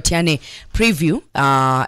Patiane preview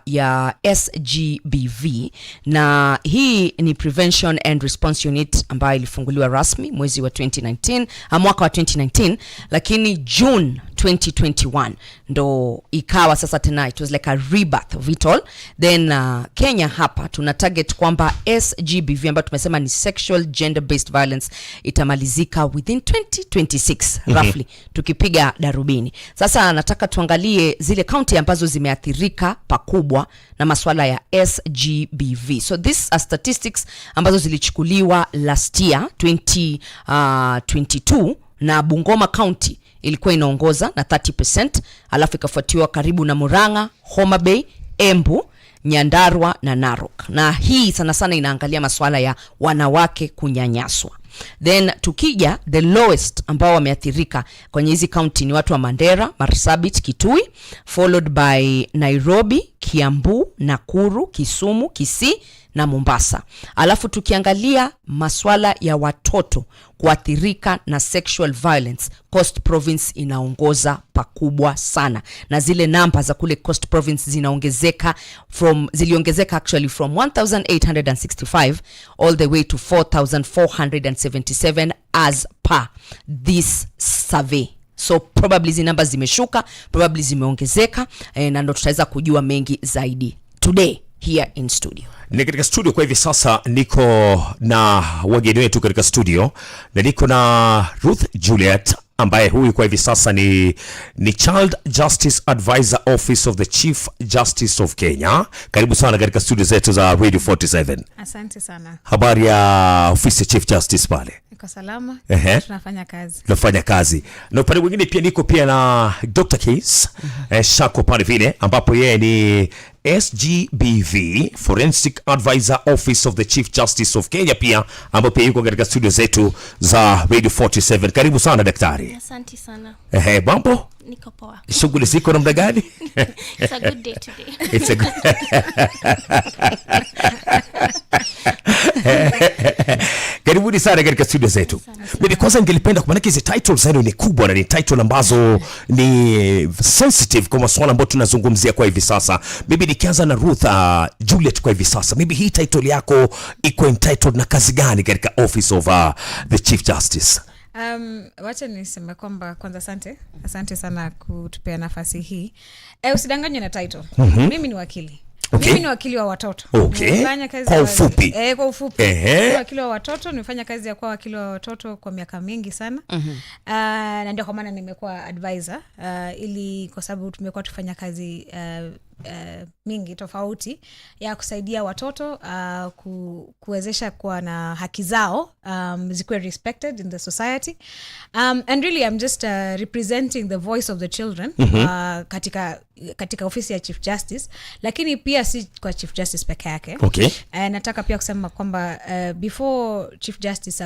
ya SGBV, na hii ni Prevention and Response Unit ambayo ilifunguliwa rasmi mwezi wa 2019, mwaka wa 2019, lakini June 2021 ndo ikawa sasa tena, it was like a rebirth of it all. Then Kenya hapa tuna target kwamba SGBV ambayo tumesema ni Sexual Gender Based Violence itamalizika within 2026 roughly, tukipiga darubini. Sasa nataka tuangalie zile county ambazo zimeathirika pakubwa na masuala ya SGBV. So these are statistics ambazo zilichukuliwa last year 2022, na Bungoma County ilikuwa inaongoza na 30%, alafu ikafuatiwa karibu na Murang'a, Homa Bay, Embu, Nyandarua na Narok. Na hii sana sana inaangalia masuala ya wanawake kunyanyaswa. Then tukija the lowest ambao wameathirika kwenye hizi county ni watu wa Mandera, Marsabit, Kitui, followed by Nairobi, Kiambu, Nakuru, Kisumu, Kisii na Mombasa. Alafu tukiangalia masuala ya watoto kuathirika na sexual violence, Coast Province inaongoza pakubwa sana, na zile namba za kule Coast Province ziliongezeka actually from 1865 all the way to 4477 as per this survey. So probably hizi namba zimeshuka, probably zimeongezeka, na ndo tutaweza kujua mengi zaidi today here in studio. Ni katika studio kwa hivi sasa niko na wageni wetu katika studio, na niko na Ruth Juliet ambaye huyu kwa hivi sasa ni Child Justice Advisor Office of the Chief Justice of Kenya. Karibu sana katika studio zetu za Radio 47. Asante sana. Habari ya ofisi ya Chief Justice pale? Niko salama. Tunafanya kazi. Tunafanya kazi. Na upande mwingine pia niko pia na Dr. Case Shako pale vile, ambapo yeye ni SGBV Forensic Advisor Office of the Chief Justice of Kenya pia, ambapo pia yuko katika studio zetu za Radio 47. Karibu sana daktari. Asante sana. Mambo? Niko poa. Shughuli ziko namna gani? It's a good day today. It's a good Karibuni sana katika studio zetu. Mimi kwanza ningelipenda kwa maana hizi titles zenu ni kubwa na ni title ambazo ni sensitive kwa masuala ambayo tunazungumzia kwa hivi sasa. Mimi nikianza na Ruth Juliet kwa hivi sasa. Mimi hii title yako iko entitled na kazi gani katika Office of the Chief Justice? Wacha niseme kwamba kwanza asante sana kutupea nafasi hii. Usidanganywe na title. Mimi ni wakili. Okay. Mimi ni wakili wa watoto. Okay. Nimefanya kazi kwa ufupi. Kwa ufupi. Wakili wa watoto, nimefanya kazi ya kuwa wakili wa watoto kwa miaka mingi sana. Na ndio kwa maana nimekuwa advisor, ili kwa sababu tumekuwa tufanya kazi mingi tofauti ya kusaidia watoto kuwezesha kuwa na haki zao zikuwe respected in the society, and really I'm just representing the voice of the children katika ofisi ya Chief Justice, lakini pia si kwa Chief Justice peke yake. Okay. Nataka pia kusema kwamba before Chief Justice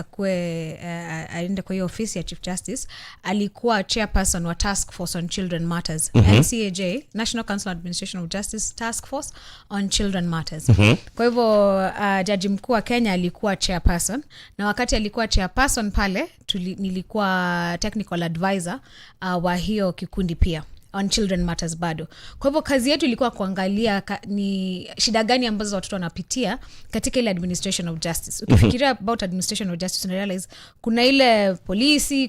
aende kwa hiyo ofisi ya Chief Justice, alikuwa chairperson wa Task Force on Children Matters, NCAJ, National Council on Administration of Justice Task Force on Children Matters. Kwa hivyo jaji mkuu wa Kenya alikuwa chairperson, na wakati alikuwa chairperson pale nilikuwa technical advisor wa hiyo kikundi pia on Children Matters bado. Kwa hivyo kazi yetu ilikuwa kuangalia ni shida gani ambazo watoto wanapitia katika ile administration of justice. Ukifikiria about administration of justice, una realize kuna ile polisi,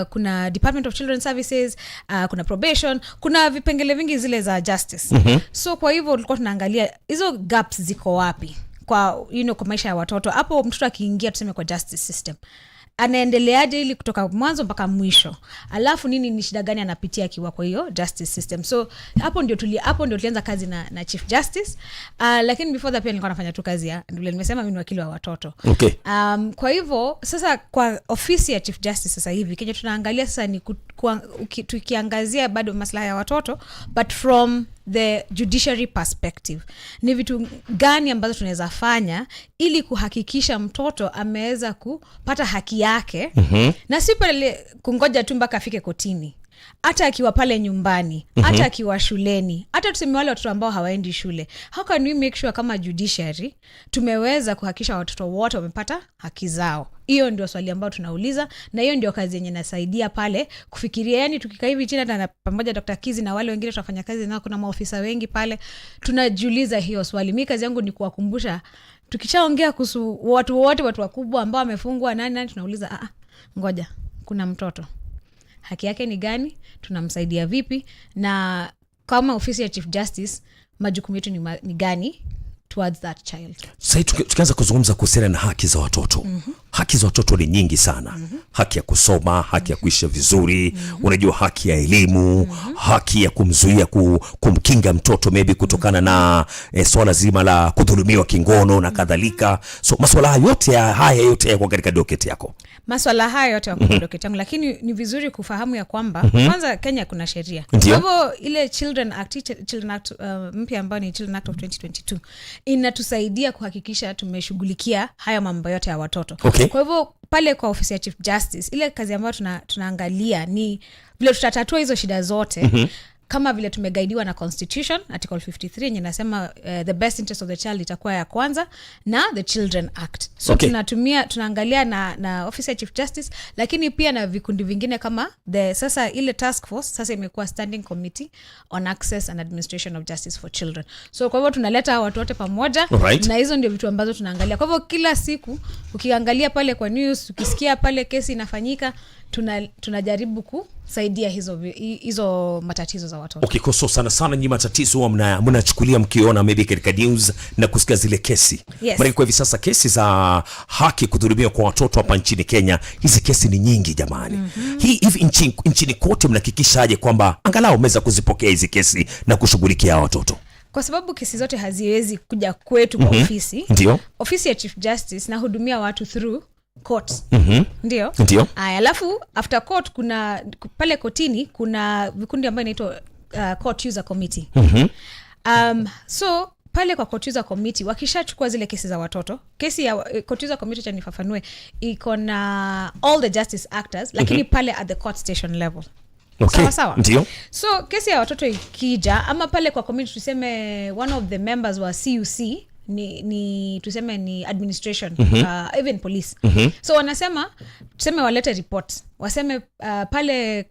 kuna Department of Children Services, kuna probation, kuna vipengele vingi zile za justice. So kwa hivyo tulikuwa tunaangalia hizo gaps ziko wapi kwa kwa maisha ya watoto. Hapo mtoto akiingia tuseme kwa justice system, anaendeleaje ili kutoka mwanzo mpaka mwisho, alafu nini ni shida gani anapitia akiwa kwa hiyo justice system. So hapo ndio tulianza kazi na Chief Justice, lakini before that pia nilikuwa nafanya tu kazi ya ndio nimesema mimi ni wakili wa watoto. Okay. Kwa hivyo sasa kwa ofisi ya Chief Justice sasa hivi Kenya tunaangalia sasa ni tukiangazia bado maslaha ya watoto, but from the judiciary perspective. Ni vitu gani ambazo tunaweza fanya ili kuhakikisha mtoto ameweza kupata haki yake, na si pale kungoja tu mpaka afike kotini. hata akiwa pale nyumbani, hata akiwa shuleni, hata tuseme wale watoto ambao hawaendi shule, how can we make sure kama judiciary tumeweza kuhakikisha watoto wote wamepata haki zao? Hiyo ndio swali ambao tunauliza, na hiyo ndio kazi yenye nasaidia pale kufikiria. Yani tukikaa hivi chini na pamoja Dr. Kizi na wale wengine tunafanya kazi nao, kuna maofisa wengi pale, tunajiuliza hiyo swali. Mimi kazi yangu ni kuwakumbusha, tukishaongea kuhusu watu wote, watu wakubwa ambao wamefungwa nani, tunauliza ngoja, kuna mtoto, haki yake ni gani, tunamsaidia vipi, na kama ofisi ya Chief Justice majukumu yetu ni gani towards that child. Sasa tukianza kuzungumza kuhusiana na haki za watoto, haki za watoto ni nyingi sana. Haki ya kusoma, haki ya kuishi vizuri, unajua haki ya elimu, haki ya kumzuia kumkinga mtoto maybe kutokana na swala zima la kudhulumiwa kingono na kadhalika. So masuala haya yote yako katika docket yako. Masuala haya yote yako katika docket yangu, lakini ni vizuri kufahamu ya kwamba kwanza Kenya kuna sheria. Kwa hivyo ile Children Act mpya ambayo ni Children Act of 2022 inatusaidia kuhakikisha tumeshughulikia haya mambo yote ya watoto. Okay. Kwa hivyo pale kwa ofisi ya Chief Justice, ile kazi ambayo tunaangalia ni vile tutatatua hizo shida zote. Kama vile tumegaidiwa na Constitution Article 53 yenye nasema the best interest of the child itakuwa ya kwanza, na the Children Act. So tunaangalia na office ya Chief Justice, lakini pia na vikundi vingine kama sasa ile task force sasa imekuwa Standing Committee on Access and Administration of Justice for Children. So kwa hivyo tunaleta watu wote pamoja, na hizo ndio vitu ambazo tunaangalia. Kwa hivyo kila siku ukiangalia pale kwa news, ukisikia pale kesi inafanyika, tunajaribu kusaidia hizo matatizo za watoto. Okay, so sana nyinyi matatizo mnachukulia mkiona maybe katika news na kusikia zile kesi. Yes. Maana kwa hivi sasa kesi za haki kudhulumiwa kwa watoto hapa nchini Kenya, hizi kesi ni nyingi jamani. Hivi nchini kote mnahakikishaje kwamba angalau mmeweza kuzipokea hizi kesi na kushughulikia watoto? Kwa sababu kesi zote haziwezi kuja kwetu kwa ofisi. Ndio. Ofisi ya Chief Justice na hudumia watu through court. Ndio. Alafu after court kuna pale kotini kuna vikundi ambayo inaitwa court user committee. So pale kwa court user committee wakishachukua zile kesi za watoto, kesi ya court user committee cha nifafanue iko na all the justice actors, lakini pale at the court station level. Okay. Sawa. Ndio. So kesi ya watoto ikija, ama pale kwa committee tuseme one of the members wa CUC ni tuseme ni administration, even police. So wanasema tuseme walete report, waseme pale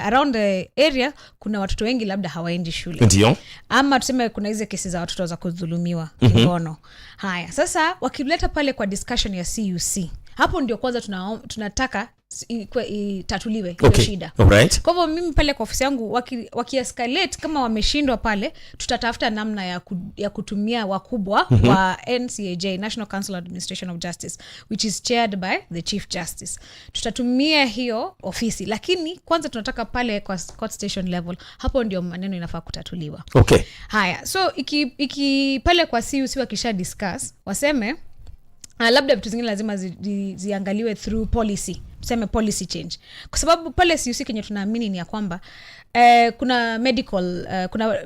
around the area kuna watoto wengi labda hawaendi shule. Ndio. Ama tuseme kuna hizo kesi za watoto za kudhulumiwa kingono. Haya, sasa wakileta pale kwa discussion ya CUC, hapo ndio kwanza tunataka itatuliwe hiyo shida. Alright. Kwa hivyo mimi pale kwa ofisi yangu waki-escalate kama wameshindwa pale, tutatafuta namna ya kutumia wakubwa wa NCAJ, National Council on Administration of Justice, which is chaired by the Chief Justice. Tutatumia hiyo ofisi, lakini kwanza tunataka pale kwa court station level, hapo ndio maneno inafaa kutatuliwa. Okay. Haya, so iki pale kwa CUC wakisha discuss, waseme labda vitu zingine lazima ziangaliwe through policy, tuseme policy change. Kwa sababu pale CUC kenye tunaamini ni ya kwamba kuna medical,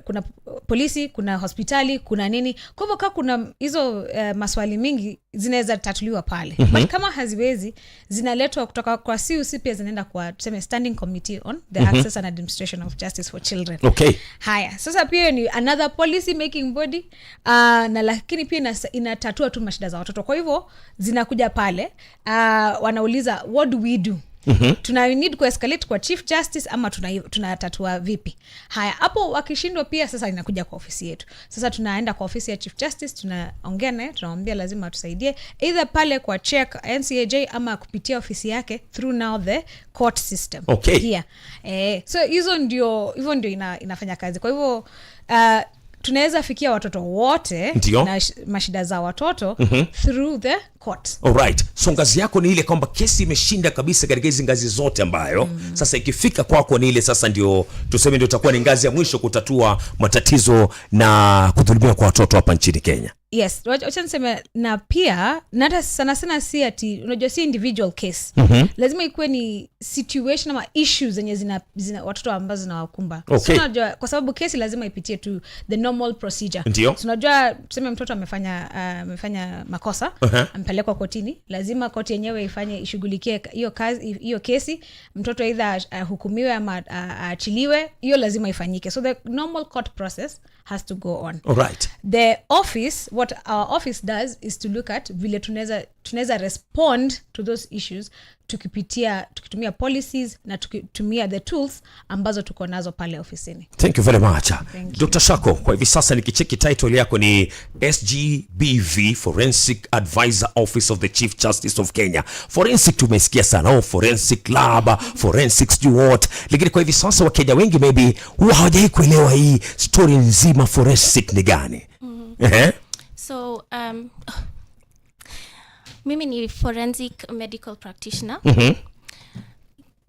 kuna polisi, kuna hospitali, kuna nini. Kwa hivyo kuna hizo maswali mingi zinaweza tatuliwa pale. But kama haziwezi, zinaletwa kutoka kwa CUC, pia zinaenda kwa tuseme Standing Committee on the Access and Administration of Justice for Children. Okay. Haya, sasa pia ni another policy making body, na lakini pia inatatua tu mashida za watoto. Kwa hivyo zinakuja pale, wanauliza what do we do? Tuna need ku escalate kwa Chief Justice ama tunatatua vipi? Haya, hapo wakishindwa pia sasa inakuja kwa ofisi yetu. Sasa tunaenda kwa ofisi ya Chief Justice, tunaongea naye, tunamwambia lazima atusaidie either pale kwa check NCAJ ama kupitia ofisi yake through now the court system. Okay. Here. So hivyo ndio inafanya kazi. Kwa hivyo tunaweza fikia watoto wote na mashida za watoto through the court. Alright. So ngazi yako ni ile kwamba kesi imeshinda kabisa katika hizo ngazi zote ambayo sasa ikifika kwako ni ile sasa ndio itakuwa ni ngazi ya mwisho kutatua matatizo na kudhulumiwa kwa watoto hapa nchini Kenya. yes, wacha niseme, na pia nata sana si ati unajua si individual case. Lazima ikuwe ni situation ama issues zenye zina watoto ambazo zinawakumba. Okay. So unajua kwa sababu kesi lazima ipitie tu the normal procedure. Ndio. So unajua tuseme mtoto amefanya makosa, ampelekwa kotini, lazima koti yenyewe ishughulikie hiyo kesi, mtoto either hukumiwe ama aachiliwe, hiyo lazima ifanyike. So the normal court process has to go on. All right. The office, what our office does is to look at vile tunaweza respond to those issues tukitumia policies na tukitumia the tools ambazo tuko nazo pale ofisini. Thank you very much. Dr. Shako, kwa hivi sasa nikicheki title yako ni SGBV, Forensic Advisor Office of the Chief Justice of Kenya. Forensic tumesikia sana, forensic lab, forensics do what. Lakini kwa hivi sasa Wakenya wengi maybe huwa hawajai kuelewa hii story nzima forensic ni gani. So mimi ni forensic medical practitioner.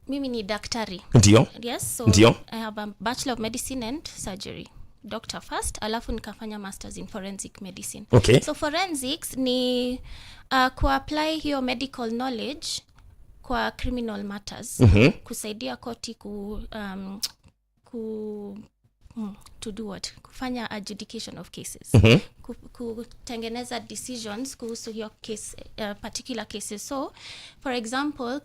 Mimi ni daktari. Ndio. Yes, so Ndio. I have a Bachelor of Medicine and Surgery. Doctor first, alafu nikafanya masters in forensic medicine. Okay. So forensics ni ku-apply hiyo medical knowledge kwa criminal matters. Kusaidia koti to do what? Kufanya adjudication of cases. Kutengeneza decisions kuhusu hiyo case, particular cases. So, for example,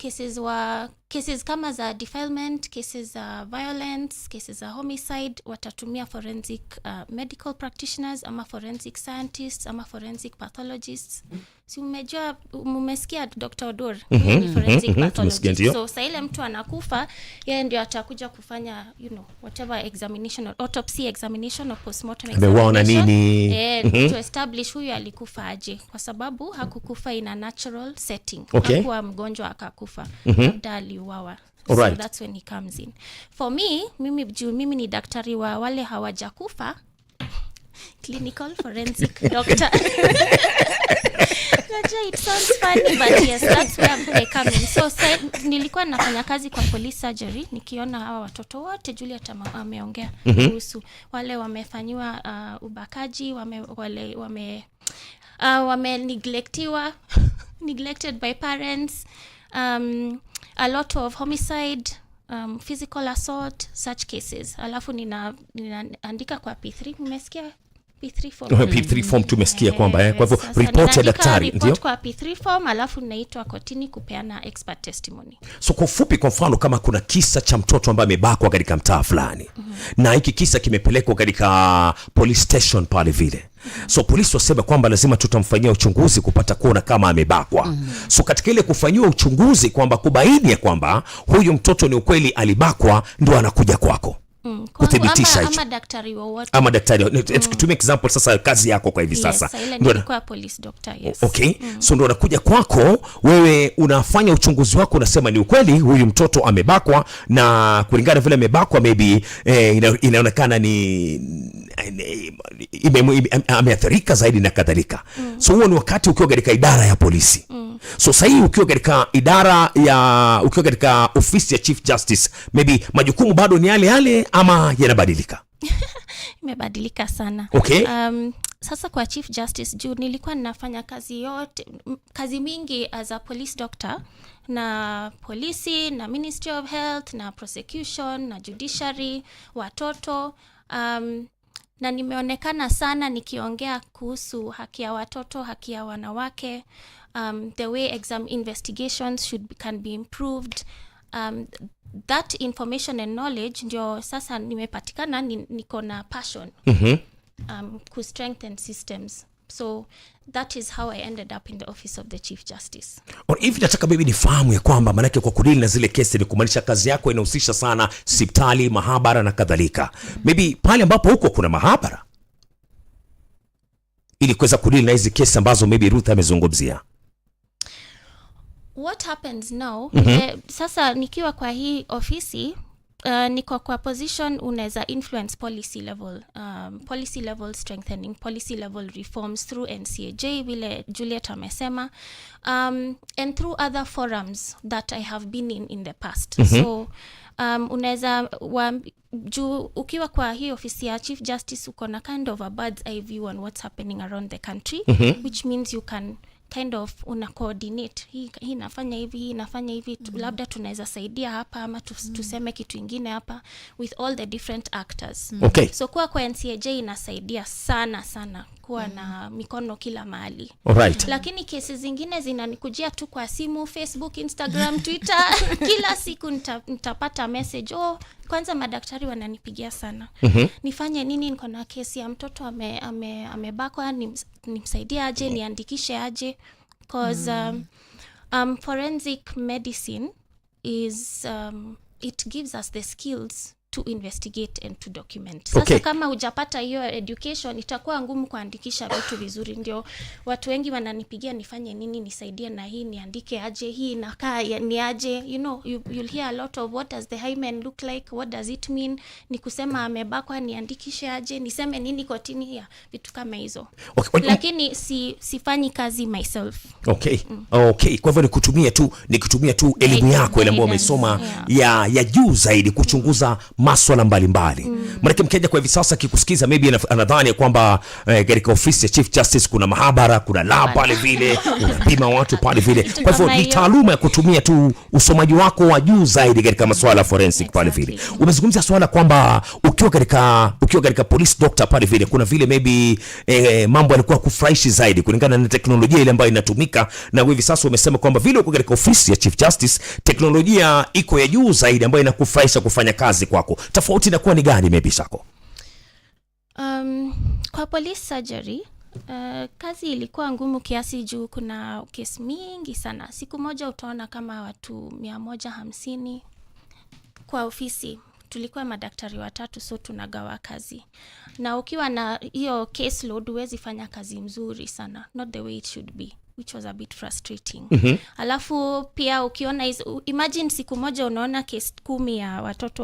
cases kama za defilement, cases za violence, cases za homicide, watatumia forensic medical practitioners ama forensic scientists ama forensic pathologists. Si umesikia Dr. Odor ni forensic pathologist. So sa ile mtu anakufa, yeye ndio atakuja kufanya whatever examination or autopsy examination or postmortem examination to establish huyu alikufa aje, kwa sababu hakukufa in a natural setting. Hakuwa mgonjwa akakufa, labda aliuawa. So that's when he comes in. For me, mimi ni daktari wa wale hawajakufa, clinical forensic doctor. It sounds funny, but yes, that's where I come in. So nilikuwa nafanya kazi kwa police surgery, nikiona hawa watoto wote Juliet ameongea kuhusu wale wamefanywa ubakaji, wame neglected by parents, a lot of homicide, physical assault, such cases. Alafu ninaandika kwa P3, umesikia P3 form. P3 form tumesikia kwamba kwa hivyo report ya daktari ndio kwa P3 form, alafu naitwa kotini kupeana expert testimony. So kwa ufupi, kwa mfano kama kuna kisa cha mtoto ambaye amebakwa katika mtaa fulani na hiki kisa kimepelekwa katika police station pale vile, so polisi wasema kwamba lazima tutamfanyia uchunguzi kupata kuona kama amebakwa. So katika ile kufanyiwa uchunguzi kwamba kubaini ya kwamba huyu mtoto ni ukweli alibakwa, ndio anakuja kwako kuthibitisha hicho. Ama daktari tukitumia example sasa kazi yako kwa hivi sasa. Ndio kwa police doctor, yes. Okay. So ndio anakuja kwako, wewe unafanya uchunguzi wako, unasema ni ukweli huyu mtoto amebakwa, na kulingana vile amebakwa maybe inaonekana ni ameathirika zaidi na kadhalika. So huo ni wakati ukiwa katika idara ya polisi. So sasa ukiwa katika ofisi ya Chief Justice, maybe majukumu bado ni yale ama yanabadilika? Imebadilika sana. Okay. Sasa kwa Chief Justice juu nilikuwa ninafanya kazi mingi as a police doctor, na polisi, na Ministry of Health, na prosecution, na judiciary, watoto, na nimeonekana sana nikiongea kuhusu haki ya watoto, haki ya wanawake, the way exam investigations can be improved. That information and knowledge ndio sasa nimepatikana, niko na passion to strengthen systems. So that is how I ended up in the office of the Chief Justice. Or if nataka bibi nifahamu ya kwamba manake kwa kudili na zile kesi ni kumaanisha kazi yako inahusisha sana hospitali, mahabara na kadhalika. Maybe pale ambapo huko kuna mahabara ili kuweza kudili na hizi kesi ambazo maybe Ruth amezungumzia. What happens now, sasa nikiwa kwa hii ofisi, niko kwa position unaweza influence policy level strengthening, policy level reforms through NCAJ vile Juliet amesema, and through other forums that I have been in the past. So unaweza juu ukiwa kwa hii ofisi ya Chief Justice uko na kind of a bird's eye view on what's happening around the country, which means you can kind of una coordinate hii inafanya hivi, hii inafanya hivi, labda tunaweza saidia hapa ama tuseme kitu ingine hapa with all the different actors. Okay. So kwa NCAJ inasaidia sana kuwa na mikono kila mahali. Alright. Lakini kesi zingine zinanikujia tu kwa simu, Facebook, Instagram, Twitter. Kila siku nitapata message, kwanza madaktari wananipigia sana. Nifanye nini, niko na kesi ya mtoto amebakwa, nimsaidie aje, niandikishe aje? Because forensic medicine is it gives us the skills to investigate and to document. Sasa kama hujapata hiyo education itakuwa ngumu kuandikisha vitu vizuri. Ndio watu wengi wananipigia nifanye nini, nisaidie na hii, niandike aje, hii inakaa ni aje, you'll hear a lot of what does the hymen look like, what does it mean, ni kusema amebakwa, niandikishe aje, niseme nini kotini, ya vitu kama hizo. Lakini sifanyi kazi myself. Okay. Kwa hivyo nikutumia tu elimu yako ile ambayo umesoma ya juu zaidi kuchunguza maswala mbalimbali. Maana Mkenya kwa hivi sasa akikusikiza maybe anadhani kwamba katika ofisi ya Chief Justice kuna mahabara, kuna lab pale vile, unapima watu pale vile. Kwa hivyo ni taaluma ya kutumia tu usomaji wako wa juu zaidi katika masuala forensic pale vile. Umezungumzia swala kwamba ukiwa katika police doctor pale vile kuna vile maybe mambo yalikuwa kufurahishi zaidi kulingana na teknolojia ile ambayo inatumika, na hivi sasa umesema kwamba vile uko katika ofisi ya Chief Justice teknolojia iko ya juu zaidi ambayo inakufurahisha kufanya kazi kwako. Tofauti inakuwa ni gani maybe sako? Kwa police surgery kazi ilikuwa ngumu kiasi juu kuna kesi mingi sana. Siku moja utaona kama watu 150 kwa ofisi. Tulikuwa madaktari 3, so tunagawa kazi. Na ukiwa na hiyo caseload huwezi fanya kazi mzuri sana, not the way it should be, which was a bit frustrating. Alafu pia ukiona imagine siku moja unaona case 10 ya watoto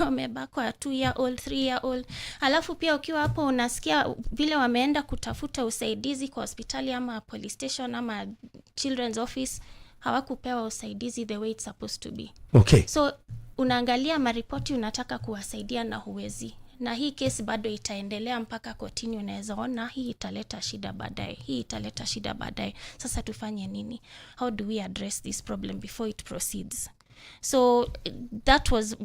wamebakwa 2 year old, 3 year old. Alafu pia ukiwa hapo unasikia vile wameenda kutafuta usaidizi kwa hospitali ama police station ama children's office, hawakupewa usaidizi the way it's supposed to be. Okay. So unaangalia maripoti, unataka kuwasaidia na huwezi. Na hii kesi bado itaendelea mpaka kotini, unaweza ona hii italeta shida baadaye. Sasa tufanye nini? How do we address this problem before it proceeds? So that was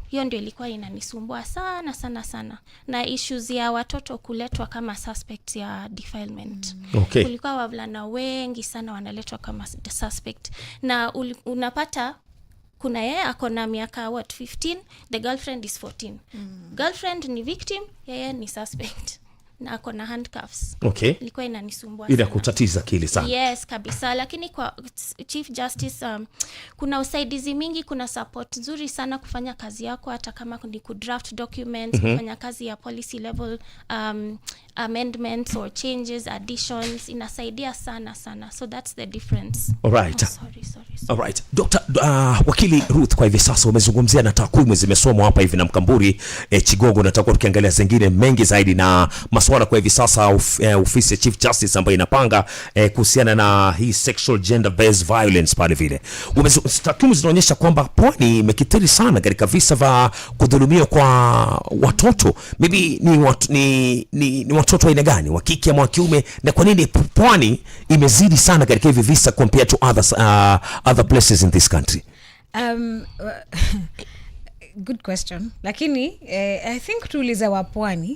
hiyo ndio ilikuwa inanisumbua sana. Na issues ya watoto kuletwa kama suspect ya defilement. Okay. Kulikuwa wavulana wengi sana wanaletwa kama suspect. Na unapata kuna yeye ako na miaka 15, the girlfriend is 14. Girlfriend ni victim, yeye ni suspect. Na ako na handcuffs. Okay. Ilikuwa inanisumbua sana. Inakutatiza akili sana. Yes, kabisa. Lakini kwa Chief Justice kuna usaidizi mingi, kuna support nzuri sana kufanya kazi yako, hata kama ni kudraft documents, kufanya kazi ya policy level amendments or changes, additions, inasaidia sana. So that's the difference. Alright. Sorry. Alright. Dr. Wakili Ruth, kwa hivi sasa umezungumzia na takwimu zimesomwa hapa hivi na Mkamburi Chigogo, na tutakuwa tukiangalia zingine mengi zaidi na masuala kwa hivi sasa ofisi ya Chief Justice ambayo inapanga kuhusiana na hii sexual gender based violence pale vile. Takwimu zinaonyesha kwamba pwani imekithiri sana katika visa vya kudhulumiwa kwa watoto. Maybe ni watoto aina gani, wa kike ama wa kiume, na kwa nini pwani imezidi sana katika hivi visa compared to other places in this country? Good question. Lakini I think tuulize wa pwani.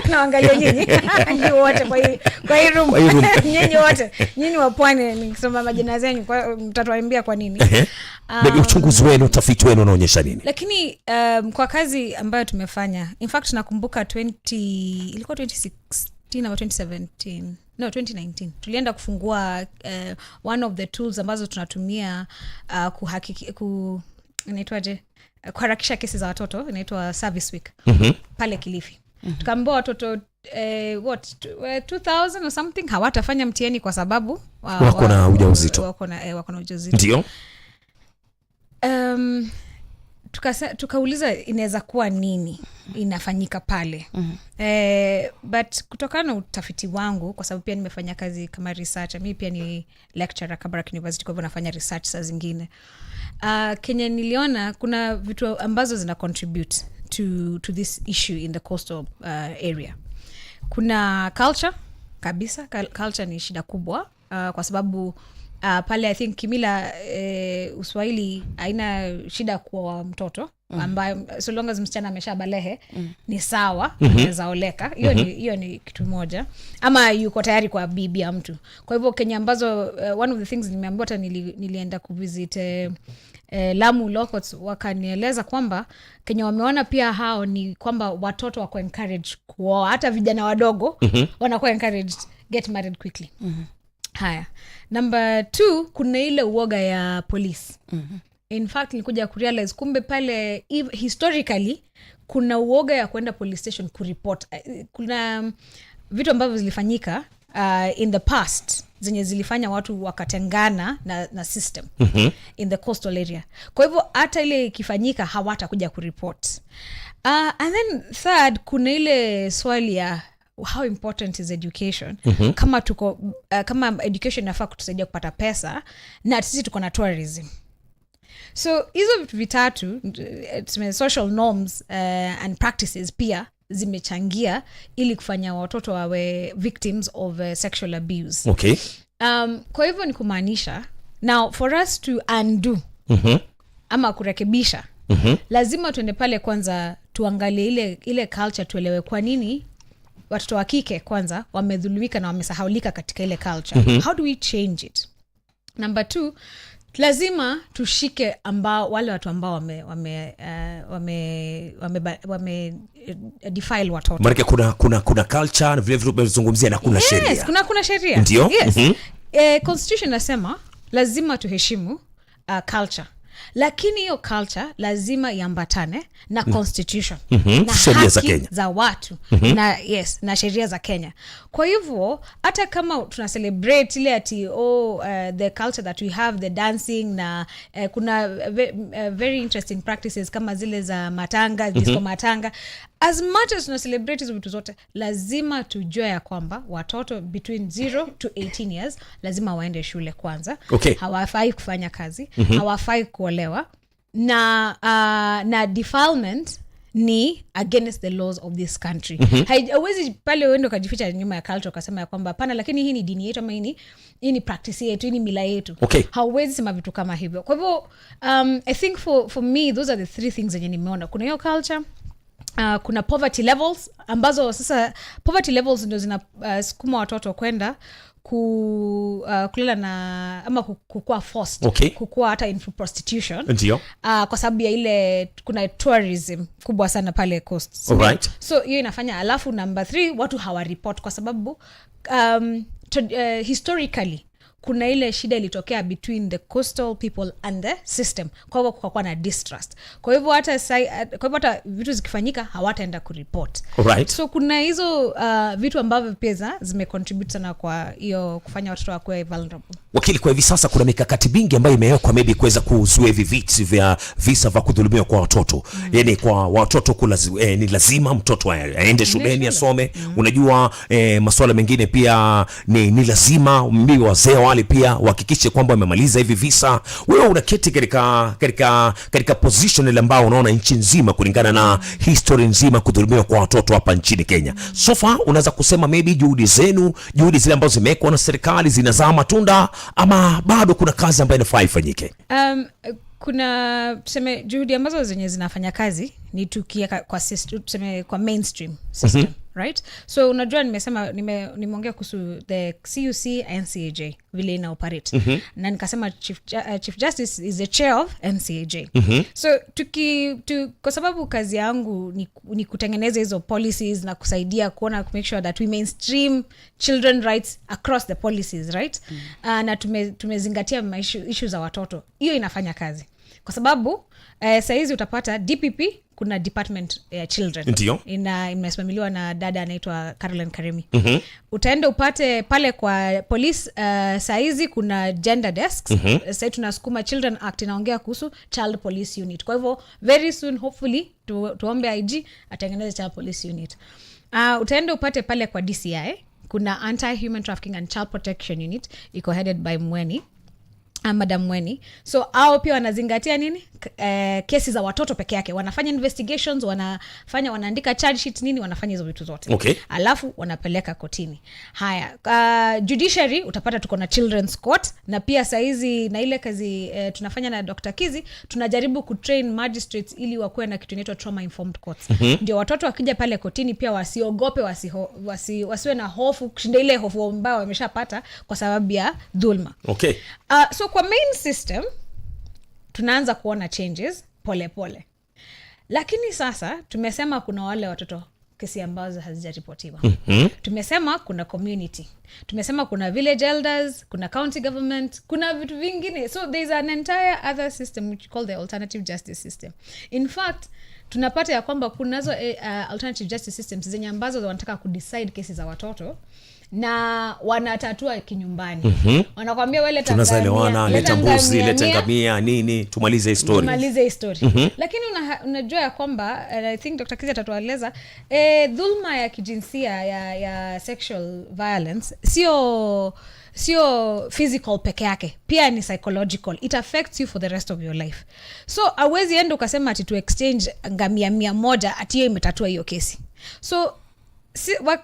Naangalia nyinyi wote kwa hii room. Nyinyi wote, nyinyi wa pwani, nikisoma majina zenu mtatuambia kwa nini. Maybe uchunguzi wenu, utafiti wenu unaonyesha nini? Lakini kwa kazi ambayo tumefanya, in fact nakumbuka ilikuwa 2016 au 2017. No, 2019. Tulienda kufungua one of the tools ambazo tunatumia inaitwaje? Kuharakisha kesi za watoto, inaitwa Service Week. Pale Kilifi. Tukaambia watoto 2000 or something hawatafanya mtihani kwa sababu wako na ujauzito. Wako na ujauzito. Ndio. tukauliza inaweza kuwa nini inafanyika pale. But kutokana na utafiti wangu, kwa sababu pia nimefanya kazi kama researcher, mimi pia ni lecturer Kabarak University, kwa hivyo nafanya research saa zingine. Kenya niliona kuna vitu ambazo zina contribute to this issue in the coastal area. Kuna culture kabisa. Culture ni shida kubwa, kwa sababu pale I think kimila Uswahili haina shida kwa mtoto ambaye so long as msichana ameshabalehe ni sawa, anaweza oleka. Hiyo ni kitu moja, ama yuko tayari kwa bibi ya mtu. Kwa hivyo Kenya ambazo one of the things nimeambiwa hata nilienda kuvisit Lamu Lokots, wakanieleza kwamba Kenya wameona pia hao ni kwamba watoto wako encouraged kuoa, hata vijana wadogo wanakuwa encouraged get married quickly. Haya, number 2, kuna ile uoga ya police. In fact nilikuja kurealize kumbe pale historically kuna uoga ya kwenda police station kureport. Kuna vitu ambavyo zilifanyika in the past zenye zilifanya watu wakatengana na system in the coastal area. Kwa hivyo hata ile ikifanyika hawatakuja kureport. And then third, kuna ile swali ya how important is education. Kama tuko kama education inafaa kutusaidia kupata pesa, na sisi tuko na tourism. So hizo vitu vitatu, social norms and practices pia zimechangia ili kufanya watoto wawe victims of sexual abuse. Okay. Kwa hivyo ni kumaanisha now for us to undo ama kurekebisha, lazima tuende pale kwanza tuangalie ile culture, tuelewe kwa nini watoto wa kike kwanza wamedhulumika na wamesahaulika katika ile culture. How do we change it? Number 2, lazima tushike wale watu ambao wame defile watoto. Maana kuna culture na vile vile tumezungumzia na kuna sheria. Yes, kuna sheria. Ndio? Yes. Constitution nasema lazima tuheshimu culture. Lakini hiyo culture lazima iambatane na constitution na sheria za haki Kenya za watu na sheria za Kenya. Kwa hivyo hata kama tuna celebrate ile ati the culture that we have, the dancing na kuna very interesting practices kama zile za matanga, disco matanga, as much as tuna celebrate hizo vitu zote, lazima tujue ya kwamba watoto between 0 to 18 years lazima waende shule kwanza. Okay. Hawafai kufanya kazi, hawafai kuolewa, na defilement ni against the laws of this country. Haiwezi pale uende ukajificha nyuma ya culture ukasema ya kwamba hapana, lakini hii ni dini yetu, ama hii ni practice yetu, hii ni mila yetu. Okay. Hauwezi sema vitu kama hivyo. Kwa hivyo I think for me those are the 3 things zenye nimeona. Kuna hiyo culture, kuna poverty levels, ambazo sasa poverty levels ndio zina sukuma watoto kwenda kulala na ama kukua forced. Okay. Kukua hata in prostitution. Ndio. Kwa sababu ya ile kuna tourism kubwa sana pale coast. Alright. So hiyo inafanya. Alafu number 3, watu hawareport kwa sababu historically kuna ile shida ilitokea between the coastal people and the system. Kwa hivyo kukakuwa na distrust. Kwa hivyo hata vitu zikifanyika hawataenda kureport. Alright. So kuna hizo vitu ambavyo pia zimecontribute sana kwa hiyo kufanya watoto wakuwe vulnerable. Wakili, kwa hivi sasa kuna mikakati mingi ambayo imewekwa maybe kuweza kuzuia hivi visa vya kudhulumiwa kwa watoto. Yaani kwa watoto ni lazima mtoto aende shuleni asome. Unajua masuala mengine pia ni lazima wazee wale pia wahakikishe kwamba wamemaliza hivi visa. Wewe unaketi katika position ile ambayo unaona nchi nzima kulingana na history nzima kudhulumiwa kwa watoto hapa nchini Kenya. So far unaweza kusema maybe juhudi zile ambazo zimewekwa na serikali zinazaa matunda, ama bado kuna kazi ambayo inafaa ifanyike? Kuna tuseme juhudi ambazo zenye zinafanya kazi ni tukieka kwa system, tuseme kwa mainstream system. Right? So unajua nimeongea kuhusu the CUC NCAJ vile ina operate. Na nikasema Chief Justice is the chair of NCAJ. So kwa sababu kazi yangu ni kutengeneza hizo policies na kusaidia kuona make sure that we mainstream children rights across the policies, right? Na tumezingatia issues za watoto. Hiyo inafanya kazi. kwa sababu saizi utapata DPP kuna department ya children ndio imesimamiliwa na dada anaitwa Caroline Karimi. Utaenda upate pale kwa police saizi kuna gender desks. Sasa tunasukuma Children Act inaongea kuhusu child police unit. Kwa hivyo very soon hopefully tuombe IG atengeneze child police unit. Utaenda upate pale kwa DCI kuna anti human trafficking and child protection unit iko headed by Madam Mweni. So hao pia wanazingatia nini? Kesi za watoto peke yake. Wanafanya investigations, wanaandika charge sheet nini, wanafanya hizo vitu zote. Okay. Alafu wanapeleka kotini. Haya, judiciary utapata tuko na children's court na pia saizi na ile kazi tunafanya na Dr. Kizi, tunajaribu kutrain magistrates ili wakuwe na kitu inaitwa trauma informed courts. Ndio watoto wakija pale kotini pia wasiogope, wasiwe na hofu kushinda ile hofu ambayo wameshapata kwa sababu ya dhulma. Okay. So kwa main system tunaanza kuona changes pole pole, lakini sasa tumesema kuna wale watoto kesi ambazo hazijaripotiwa. Tumesema kuna community, tumesema kuna village elders, kuna county government, kuna vitu vingine. So there is an entire other system which we call the alternative justice system. In fact tunapata ya kwamba kunazo alternative justice systems zenye ambazo wanataka kudecide kesi za watoto na wanatatua kinyumbani. Wanakuambia wewe leta mbuzi, leta ngamia nini, tumalize story. Lakini unajua ya kwamba I think Dr. Kizi atatueleza dhulma ya kijinsia ya sexual violence sio physical peke yake, pia ni psychological. It affects you for the rest of your life. So hauwezi enda ukasema ati to exchange ngamia 100 ati hiyo imetatua hiyo kesi. So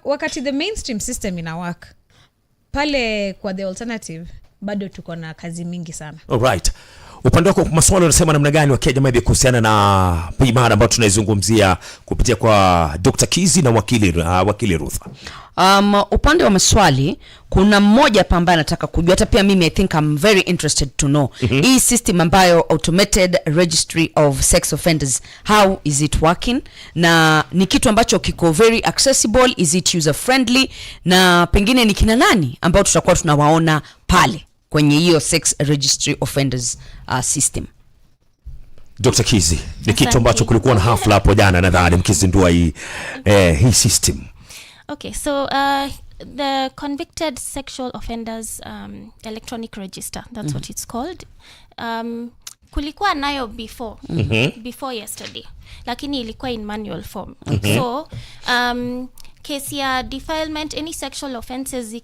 wakati the mainstream system ina work pale kwa the alternative bado tuko na kazi mingi sana. Alright. Upande wako maswali unasema namna gani wakia jamii kuhusiana na mada ambayo tunaizungumzia kupitia kwa Dr. Kizi na wakili Ruth? Upande wa maswali kuna mmoja hapa ambaye anataka kujua, hata pia mimi I think I'm very interested to know. Hii system ambayo automated registry of sex offenders, how is it working? Na ni kitu ambacho kiko very accessible, is it user friendly? Na pengine ni kina nani ambao tutakuwa tunawaona pale kwenye hiyo sex registry offenders system? Dr. Kizi, ni kitu ambacho kulikuwa na hafla hapo jana nadhani mkizindua hii system. Okay, so the Convicted Sexual Offenders Electronic Register, that's what it's called. Kulikuwa nayo before yesterday, lakini ilikuwa in manual form. So case ya defilement, any sexual offenses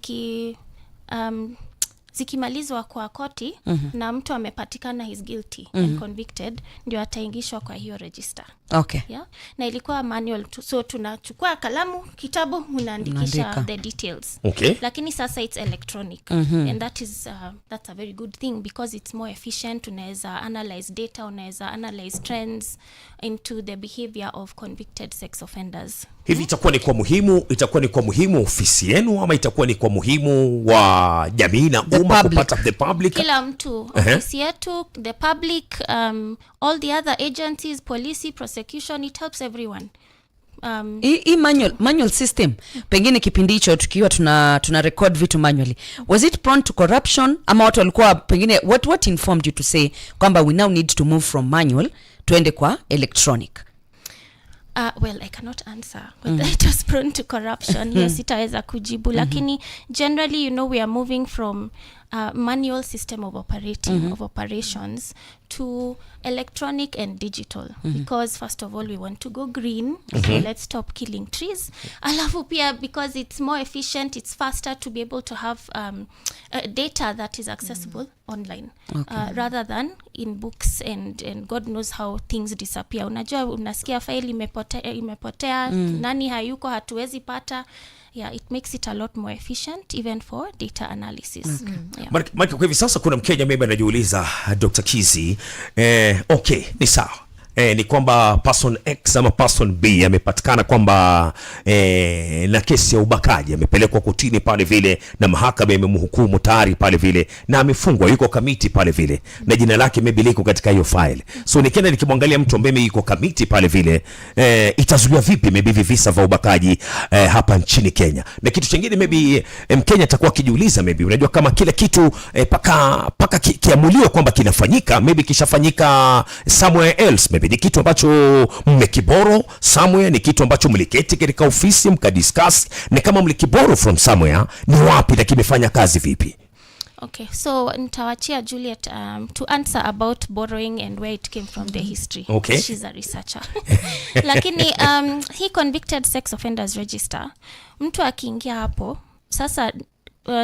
zikimalizwa kwa koti na mtu amepatikana he's guilty and convicted, ndio ataingishwa kwa hiyo register. Okay. Yeah? Na ilikuwa manual so tunachukua kalamu, kitabu, unaandikisha the details. Okay. Lakini sasa it's electronic. And that's a very good thing because it's more efficient. Unaweza analyze data, unaweza analyze trends into the behavior of convicted sex offenders. Hivi itakuwa ni kwa muhimu ofisi yenu ama itakuwa ni kwa muhimu wa jamii na umma kupata the public? Kila mtu, ofisi yetu, the public, all the other agencies, police, prosecution, it helps everyone. Hii manual system, pengine kipindi hicho tukiwa tuna record vitu manually, was it prone to corruption ama watu walikuwa pengine what informed you to say kwamba we now need to move from manual tuende kwa electronic? Well, I cannot answer whether it was prone to corruption. Yes, sitaweza kujibu. Lakini generally, we are moving from manual system of operations to electronic and digital. Because first of all, we want to go green. So let's stop killing trees. Alafu pia because it's more efficient, it's faster to be able to have data that is accessible online. Rather than in books and God knows how things disappear. Unajua unasikia file imepotea, nani hayuko, hatuwezi pata. Yeah, it makes it a lot more efficient even for data analysis. Yeah. Mike, kwa hivi sasa kuna Mkenya maybe anajiuliza Dr. Kizi, okay, ni sawa. ni kwamba person X ama person B amepatikana kwamba na kesi ya ubakaji, amepelekwa kotini pale vile na mahakama imemhukumu tayari pale vile na amefungwa, yuko kamiti pale vile na jina lake maybe liko katika hiyo file. So nikienda nikimwangalia mtu ambaye yuko kamiti pale vile itazuia vipi maybe visa vya ubakaji hapa nchini Kenya? Na kitu kingine maybe Mkenya atakuwa akijiuliza, maybe unajua kama kila kitu paka kiamuliwa kwamba kinafanyika, maybe kishafanyika somewhere else, maybe ni kitu ambacho mmekiboro somewhere, ni kitu ambacho mliketi katika ofisi mkadiscuss, na kama mlikiboro from somewhere ni wapi na kimefanya kazi vipi? Okay, so nitawachia Juliet to answer about borrowing and where it came from, the history. Okay. She's a researcher. Lakini he convicted sex offenders register. Mtu akiingia hapo, sasa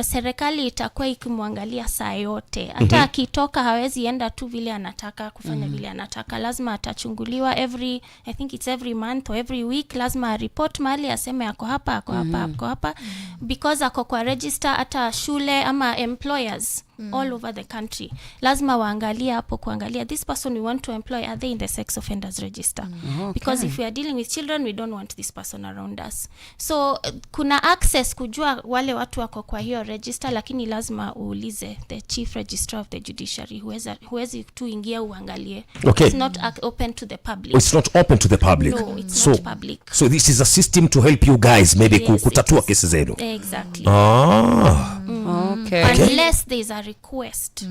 serikali itakuwa ikimwangalia saa yote. Hata akitoka hawezi enda tu vile anataka kufanya vile anataka. Lazima atachunguliwa I think it's every month or every week. Lazima report mahali aseme ako hapa, ako hapa, ako hapa. Because ako kwa register, hata shule ama employers all over the country. Lazima waangalie hapo, kuangalia this person we want to employ, are they in the sex offenders register? Okay. Because if we are dealing with children, we don't want this person around us. So kuna access kujua wale watu wako kwa hiyo register, lakini lazima uulize the chief registrar of the judiciary, huwezi tu ingia uangalie. Okay. It's not open to the public. It's not open to the public. No, it's not public. So this is a system to help you guys maybe Yes, kutatua kesi zenu. Exactly. Okay. Unless there is a request.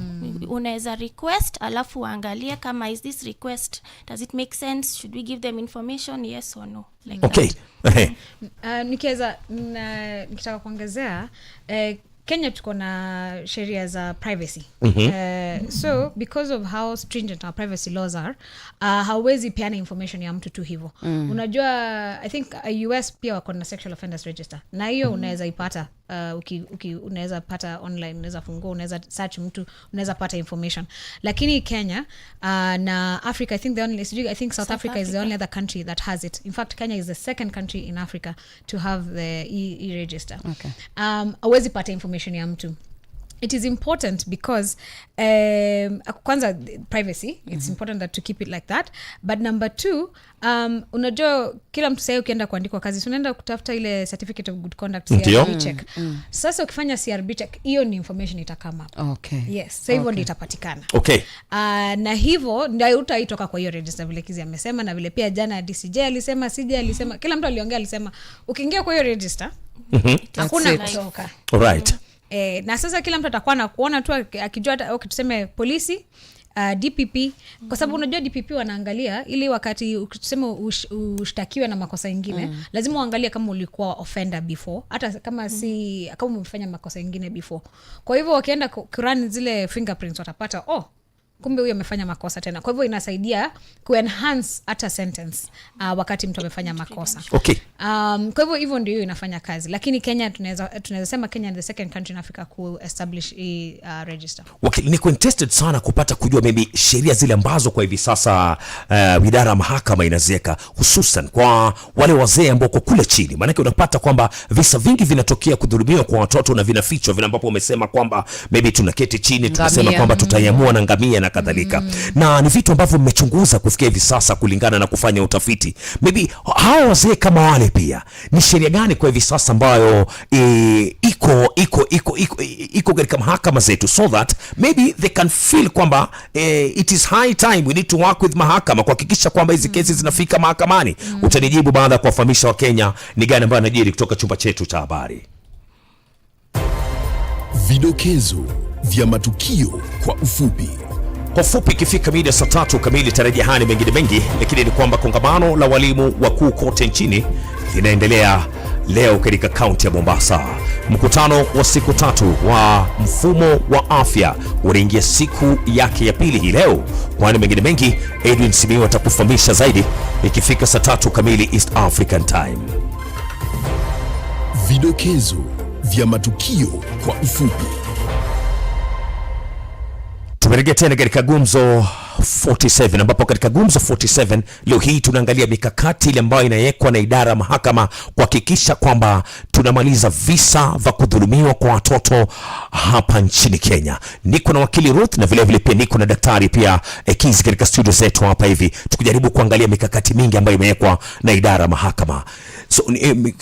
Unaweza request alafu uangalie kama is this request, does it make sense, should we give them information, yes or no, like Okay. that. Nikitaka kuongezea Kenya tuko na sheria za privacy. So because of how stringent our privacy laws are, hauwezi peana information ya mtu tu hivyo. Unajua I think US pia wako na Sexual Offenders Register. Na hiyo unaweza ipata unaweza pata online, unaweza fungua, unaweza search mtu, unaweza pata information. Lakini Kenya na Africa, I think South Africa is the only other country that has it. In fact, Kenya is the second country in Africa to have the e-register. Okay. Hauwezi pata information ya mtu. It is important because kwanza privacy, it's important that to keep it like that, but number 2, unajua kila mtu sasa ukienda kuandikwa kazi unaenda kutafuta ile certificate of good conduct, CRB check. Sasa ukifanya CRB check, hiyo ni information itakama. Okay. Yes, so hivyo ndio itapatikana. Okay. Na hivyo ndio utaitoka kwa hiyo register vile Kizi amesema, na vile pia jana DCJ alisema, CJ alisema, kila mtu aliongea alisema ukiingia kwa hiyo register hakuna kutoka. Alright. Na sasa kila mtu atakuwa na kuona tu akijua, okay, tuseme polisi, DPP, kwa sababu unajua DPP wanaangalia ili wakati tuseme ushtakiwe na makosa ingine, lazima uangalie kama ulikuwa offender before, hata kama kama umefanya makosa ingine before. Kwa hivyo wakienda kurun zile fingerprints watapata kumbe huyu amefanya makosa tena. Kwa hivyo inasaidia kuenhance hata sentence wakati mtu amefanya makosa. Okay. Kwa hivyo ndio inafanya kazi. Lakini Kenya tunaweza sema Kenya is the second country in Africa ku establish register. Okay, ni contested sana kupata kujua maybe sheria zile ambazo kwa hivi sasa idara ya mahakama inaziweka, hususan kwa wale wazee ambao kwa kule chini. Maana unapata kwamba visa vingi vinatokea kudhulumiwa kwa watoto na vinafichwa, vile ambapo umesema kwamba maybe tunaketi chini tunasema kwamba tutaiamua na ngamia na kadhalika. Na ni vitu ambavyo mmechunguza kufikia hivi sasa kulingana na kufanya utafiti. Maybe hao wazee kama wale pia ni sheria gani kwa hivi sasa ambayo iko katika mahakama zetu, so that maybe they can feel kwamba it is high time we need to work with mahakama kuhakikisha kwamba hizi kesi zinafika mahakamani. Utanijibu baada ya kuwafahamisha wa Kenya ni gani ambayo anajiri kutoka chumba chetu cha habari. Vidokezo vya matukio kwa ufupi. Kwa ufupi, ikifika mida saa 3 kamili tarajia haya mengine mengi, lakini ni kwamba kongamano la walimu wakuu kote nchini linaendelea leo katika kaunti ya Mombasa. Mkutano wa siku 3 wa mfumo wa afya unaingia siku yake ya pili hii leo. Kwa mengine mengi, Edwin Simiyu atakufahamisha zaidi ikifika saa 3 kamili East African Time. Vidokezo vya matukio kwa ufupi. Tumerejea tena katika Gumzo 47, ambapo katika Gumzo 47 leo hii tunaangalia mikakati ile ambayo inawekwa na idara ya mahakama kuhakikisha kwamba tunamaliza visa vya kudhulumiwa kwa watoto hapa nchini Kenya. Niko na wakili Ruth na vile vile pia niko na daktari pia Kizi katika studio zetu hapa hivi, tukijaribu kuangalia mikakati mingi ambayo imewekwa na idara ya mahakama. So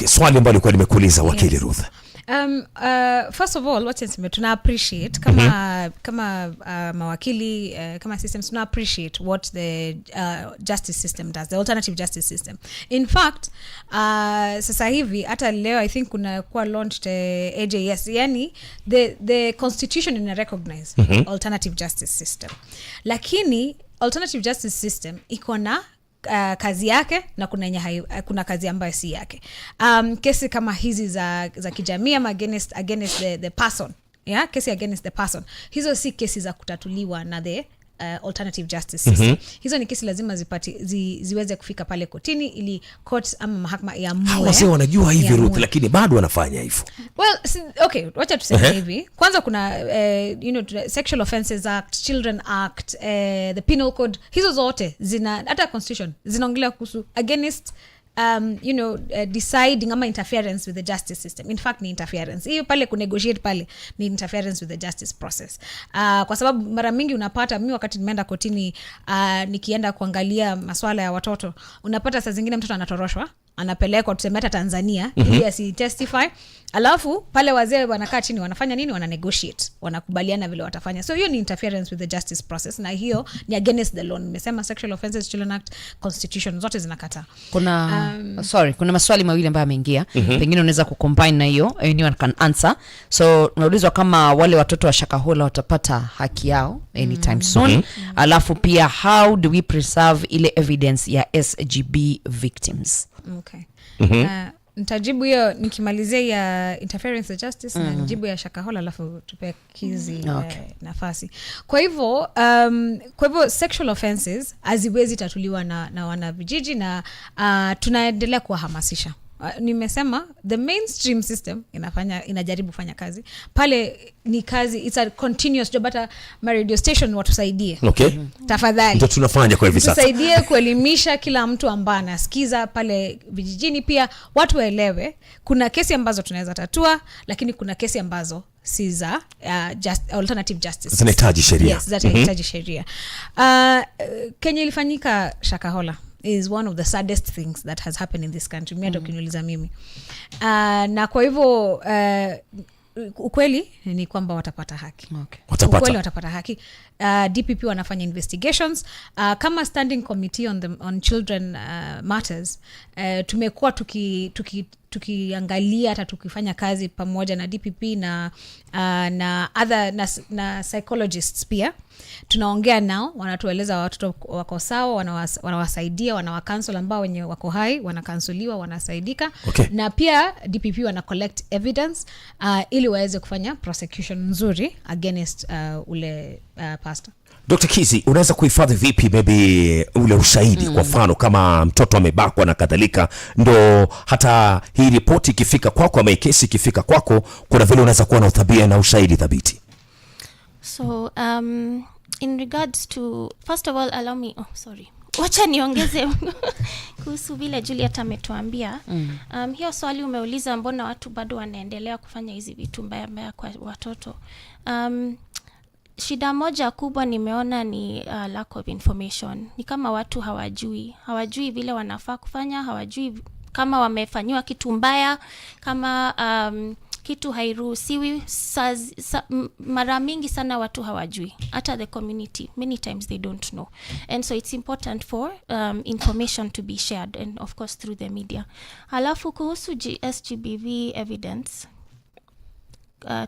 swali ambalo nilikuwa nimekuuliza wakili Ruth. First of all, what tuna appreciate kama mawakili kama systems, tuna appreciate what the justice system does, the alternative justice system. In fact, sasa hivi hata leo I think kuna kuwa launched AJS, yani the constitution ina recognize alternative justice system, lakini alternative justice system iko na kazi yake na kuna kazi ambayo si yake. Kesi kama hizi za kijamii ama against the person, kesi against the person, hizo si kesi za kutatuliwa na the alternative justice system. Hizo ni kesi lazima ziweze kufika pale kotini ili court ama mahakama iamue. Hawa wanajua hivi Ruth, lakini bado wanafanya hivyo. Well, okay, wacha tuseme hivi. Kwanza kuna Sexual Offenders Act, Children Act, the Penal Code. Hizo zote hata constitution zinaongelea kuhusu against deciding ama interference with the justice system. In fact, ni interference. Hiyo pale kunegotiate pale ni interference with the justice process. Kwa sababu mara mingi unapata, mimi wakati nimeenda kotini nikienda kuangalia masuala ya watoto, unapata saa zingine mtoto anatoroshwa, anapelekwa tuseme hata Tanzania ili asitestify. Alafu pale wazee wanakaa chini wanafanya nini? Wana negotiate, wanakubaliana vile watafanya. So hiyo ni interference with the justice process, na hiyo ni against the law. Nimesema Sexual Offenders Children Act, Constitution zote zinakataa. Kuna maswali mawili ambayo yameingia. Pengine unaweza kucombine na hiyo, anyone can answer. So unaulizwa kama wale watoto wa Shakahola watapata haki yao anytime soon. Alafu pia how do we preserve ile evidence ya SGB victims? Okay. Nitajibu hiyo nikimalizia ya interference with justice na nijibu ya Shakahola, alafu tupe Kizi nafasi. Kwa hivyo sexual offenses haziwezi tatuliwa na wana vijiji, na tunaendelea kuwahamasisha. Nimesema the mainstream system inajaribu kufanya kazi pale, ni kazi, it's a continuous job. Hata radio station watusaidie, tafadhali, ndio tunafanya kwa hivi sasa, tusaidie kuelimisha kila mtu ambaye anasikiza pale vijijini. Pia watu waelewe kuna kesi ambazo tunaweza tatua, lakini kuna kesi ambazo si za alternative justice, zinahitaji sheria. Yes, zinahitaji sheria. Kenya ilifanyika Shakahola is one of the saddest things that has happened in this country. Mimi ukiniuliza mimi. Na kwa hivyo ukweli ni kwamba watapata haki. Ukweli watapata haki. DPP wanafanya investigations. Kama standing committee on children matters, tumekuwa tukiangalia hata tukifanya kazi pamoja na DPP na other na psychologists pia. Tunaongea nao, wanatueleza watoto wako sawa, wanawasaidia, wanawakansel ambao wenye wako hai, wanakansoliwa, wanasaidika. Na pia DPP wana collect evidence ili waweze kufanya prosecution nzuri against ule pastor. Dr. Kizi, unaweza kuhifadhi vipi maybe ule ushahidi? Kwa mfano kama mtoto amebakwa na kadhalika, ndo hata hii ripoti ikifika kwako ama kesi ikifika kwako, kuna vile unaweza kuwa na uthabiti na ushahidi thabiti? So in regards to, first of all, allow me, wacha niongeze kuhusu vile Juliet ametuambia. Hiyo swali umeuliza, mbona watu bado wanaendelea kufanya hizi vitu mbaya kwa watoto. Shida moja kubwa nimeona ni lack of information. Ni kama watu hawajui vile wanafaa kufanya, hawajui kama wamefanyiwa kitu mbaya, kama kitu hairuhusiwi. Mara mingi sana watu hawajui, hata the community many times they don't know, and so it's important for information to be shared, and of course through the media. Alafu kuhusu SGBV evidence,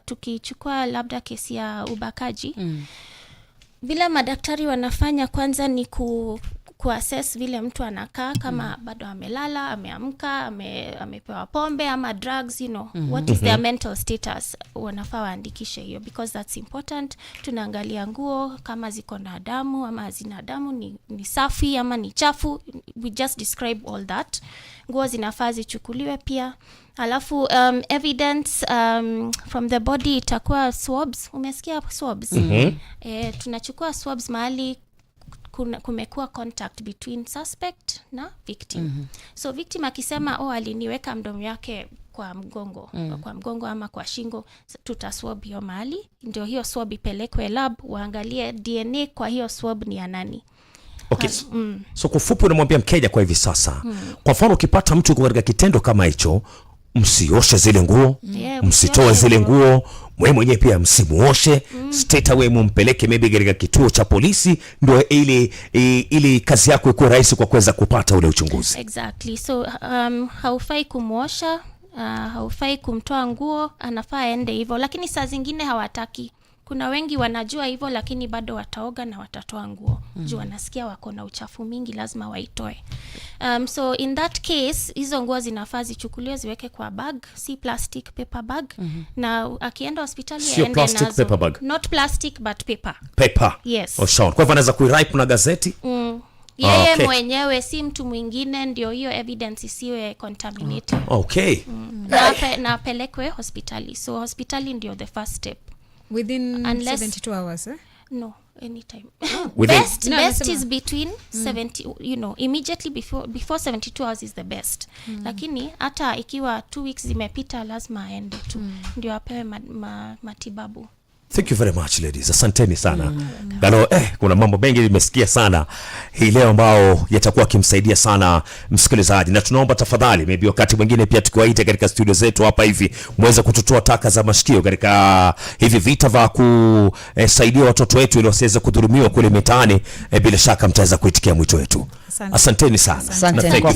tukichukua labda kesi ya ubakaji, vile madaktari wanafanya kwanza ni kuassess vile mtu anakaa, kama bado amelala, ameamka, amepewa pombe ama drugs, what is their mental status. Wanafaa waandikishe hiyo, because that's important. Tunaangalia nguo, kama ziko na damu ama hazina damu, ni safi ama ni chafu, we just describe all that. Nguo zinafaa zichukuliwe pia. Alafu evidence from the body itakuwa swabs. Umesikia swabs? Tunachukua swabs mahali kumekuwa contact between suspect na victim. So victim akisema aliniweka mdomo yake kwa mgongo ama kwa shingo, tutaswab hiyo mahali, ndio hiyo swab ipelekwe lab waangalie DNA kwa hiyo swab ni ya nani. Okay. So kufupi unamwambia mkeja kwa hivi sasa, kwa mfano ukipata mtu katika kitendo kama hicho, msioshe zile nguo, msitoe zile nguo, wewe mwenyewe pia msimuoshe, straight away mumpeleke maybe katika kituo cha polisi, ndio ili kazi yako ikuwe rahisi kwa kuweza kupata ule uchunguzi. Exactly. So haufai kumuosha, haufai kumtoa nguo, anafaa aende hivyo, lakini saa zingine hawataki. Kuna wengi wanajua hivyo lakini bado wataoga na watatoa nguo. Juu wanasikia wako na uchafu mingi, lazima waitoe. So in that case, hizo nguo zinafaa zichukuliwe ziweke kwa bag, si plastic, paper bag. Na akienda hospitali aende nazo. Plastic, paper bag. Not plastic but paper. Paper. Yes. Kwa hivyo anaweza kuiripe na gazeti? Yeye mwenyewe, si mtu mwingine, ndio hiyo evidence isiwe contaminated. Okay. Na pelekwe hospitali. So hospitali ndio the first step. Within 72 hours, eh? No, anytime. Best is between 70, immediately before 72 hours is the best. Lakini hata ikiwa 2 weeks zimepita, lazima aende tu ndio apewe matibabu. Thank you very much ladies. Asanteni sana. Galo, kuna mambo mengi nimesikia sana hii leo ambao yatakuwa kimsaidia sana msikilizaji, na tunaomba tafadhali maybe wakati mwingine pia tukiwaita katika studio zetu hapa hivi muweze kututoa taka za mashikio katika hivi vita vya kusaidia watoto wetu ili wasiweze kudhulumiwa kule mitaani. Bila shaka mtaweza kuitikia mwito wetu. Asanteni sana. Asante kwa